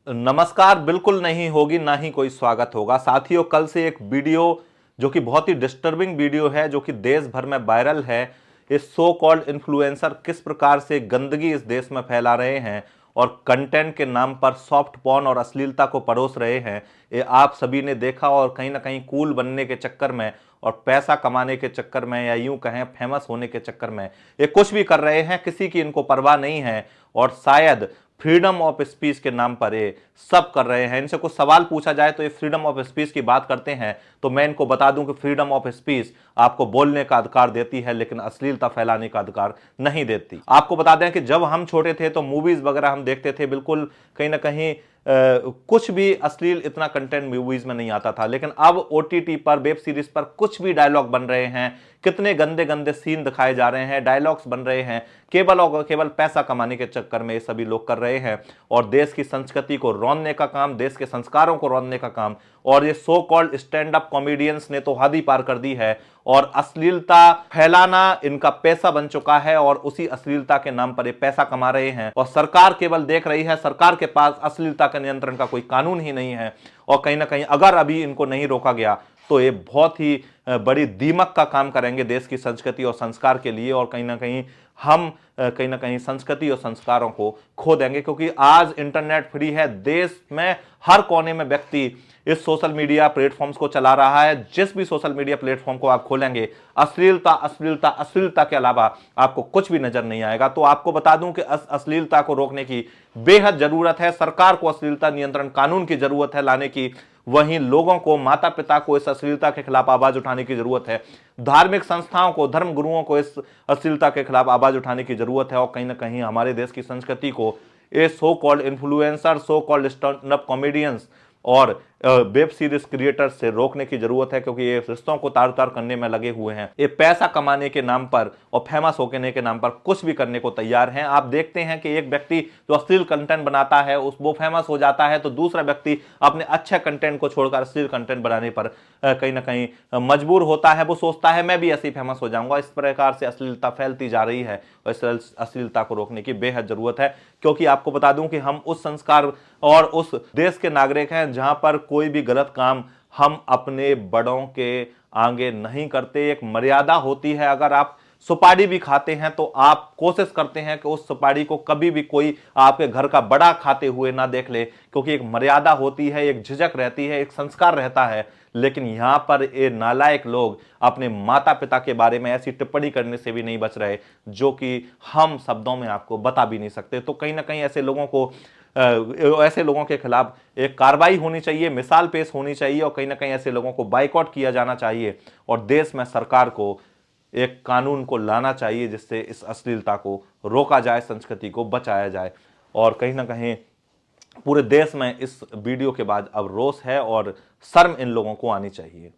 नमस्कार। बिल्कुल नहीं होगी, ना ही कोई स्वागत होगा। साथियों, कल से एक वीडियो जो कि बहुत ही डिस्टर्बिंग वीडियो है, जो कि देश भर में वायरल है। इस सो कॉल्ड इन्फ्लुएंसर किस प्रकार से गंदगी इस देश में फैला रहे हैं और कंटेंट के नाम पर सॉफ्ट पॉर्न और अश्लीलता को परोस रहे हैं, ये आप सभी ने देखा। और कहीं ना कहीं कूल बनने के चक्कर में और पैसा कमाने के चक्कर में, या यूं कहें फेमस होने के चक्कर में, ये कुछ भी कर रहे हैं। किसी की इनको परवाह नहीं है और शायद फ्रीडम ऑफ स्पीच के नाम पर ये सब कर रहे हैं। इनसे कुछ सवाल पूछा जाए तो ये फ्रीडम ऑफ स्पीच की बात करते हैं, तो मैं इनको बता दूं कि फ्रीडम ऑफ स्पीच आपको बोलने का अधिकार देती है, लेकिन अश्लीलता फैलाने का अधिकार नहीं देती। आपको बता दें कि जब हम छोटे थे तो मूवीज वगैरह हम देखते थे, बिल्कुल कहीं ना कहीं कुछ भी अश्लील इतना कंटेंट मूवीज में नहीं आता था। लेकिन अब ओटीटी पर, वेब सीरीज पर कुछ भी डायलॉग बन रहे हैं, कितने गंदे गंदे सीन दिखाए जा रहे हैं, डायलॉग्स बन रहे हैं, केवल और केवल पैसा कमाने के चक्कर में ये सभी लोग कर रहे हैं। और देश की संस्कृति को रौंदने का काम, देश के संस्कारों को रौंदने का काम, और ये so called stand up comedians ने तो हद ही पार कर दी है। और अश्लीलता फैलाना इनका पैसा बन चुका है और उसी अश्लीलता के नाम पर ये पैसा कमा रहे हैं। और सरकार केवल देख रही है, सरकार के पास अश्लीलता के नियंत्रण का कोई कानून ही नहीं है। और कहीं ना कहीं अगर अभी इनको नहीं रोका गया तो ये बहुत ही बड़ी दीमक का काम करेंगे देश की संस्कृति और संस्कार के लिए। और कहीं ना कहीं हम कहीं ना कहीं संस्कृति और संस्कारों को खो देंगे, क्योंकि आज इंटरनेट फ्री है। देश में हर कोने में व्यक्ति इस सोशल मीडिया प्लेटफॉर्म्स को चला रहा है। जिस भी सोशल मीडिया प्लेटफॉर्म को आप खोलेंगे, अश्लीलता अश्लीलता अश्लीलता के अलावा आपको कुछ भी नजर नहीं आएगा। तो आपको बता दूं कि अश्लीलता को रोकने की बेहद जरूरत है। सरकार को अश्लीलता नियंत्रण कानून की जरूरत है लाने की, वहीं लोगों को, माता पिता को इस अश्लीलता के खिलाफ आवाज उठाने की जरूरत है। धार्मिक संस्थाओं को, धर्म गुरुओं को इस अश्लीलता के खिलाफ आवाज उठाने की जरूरत है। और कहीं ना कहीं हमारे देश की संस्कृति को ये so called influencer, so called stand up comedians और वेब सीरीज क्रिएटर्स से रोकने की जरूरत है, क्योंकि ये रिश्तों को तार तार करने में लगे हुए हैं। ये पैसा कमाने के नाम पर और फेमस होने के नाम पर कुछ भी करने को तैयार हैं। आप देखते हैं कि एक व्यक्ति जो अश्लील कंटेंट बनाता है वो फेमस हो जाता है, तो दूसरा व्यक्ति अपने अच्छे कंटेंट को छोड़कर अश्लील कंटेंट बनाने पर कहीं ना कहीं मजबूर होता है। वो सोचता है मैं भी ऐसे ही फेमस हो जाऊंगा। इस प्रकार से अश्लीलता फैलती जा रही है और इस अश्लीलता को रोकने की बेहद जरूरत है। क्योंकि आपको बता दूं कि हम उस संस्कार और उस देश के नागरिक हैं जहां पर कोई भी गलत काम हम अपने बड़ों के आगे नहीं करते। एक मर्यादा होती है। अगर आप सुपारी भी खाते हैं तो आप कोशिश करते हैं कि उस सुपारी को कभी भी कोई आपके घर का बड़ा खाते हुए ना देख ले, क्योंकि एक मर्यादा होती है, एक झिझक रहती है, एक संस्कार रहता है। लेकिन यहां पर ये नालायक लोग अपने माता पिता के बारे में ऐसी टिप्पणी करने से भी नहीं बच रहे, जो कि हम शब्दों में आपको बता भी नहीं सकते। तो कहीं ना कहीं ऐसे लोगों के खिलाफ एक कार्रवाई होनी चाहिए, मिसाल पेश होनी चाहिए, और कहीं ना कहीं ऐसे लोगों को बाइकआउट किया जाना चाहिए। और देश में सरकार को एक कानून को लाना चाहिए जिससे इस अश्लीलता को रोका जाए, संस्कृति को बचाया जाए। और कहीं ना कहीं पूरे देश में इस वीडियो के बाद अब रोष है और शर्म इन लोगों को आनी चाहिए।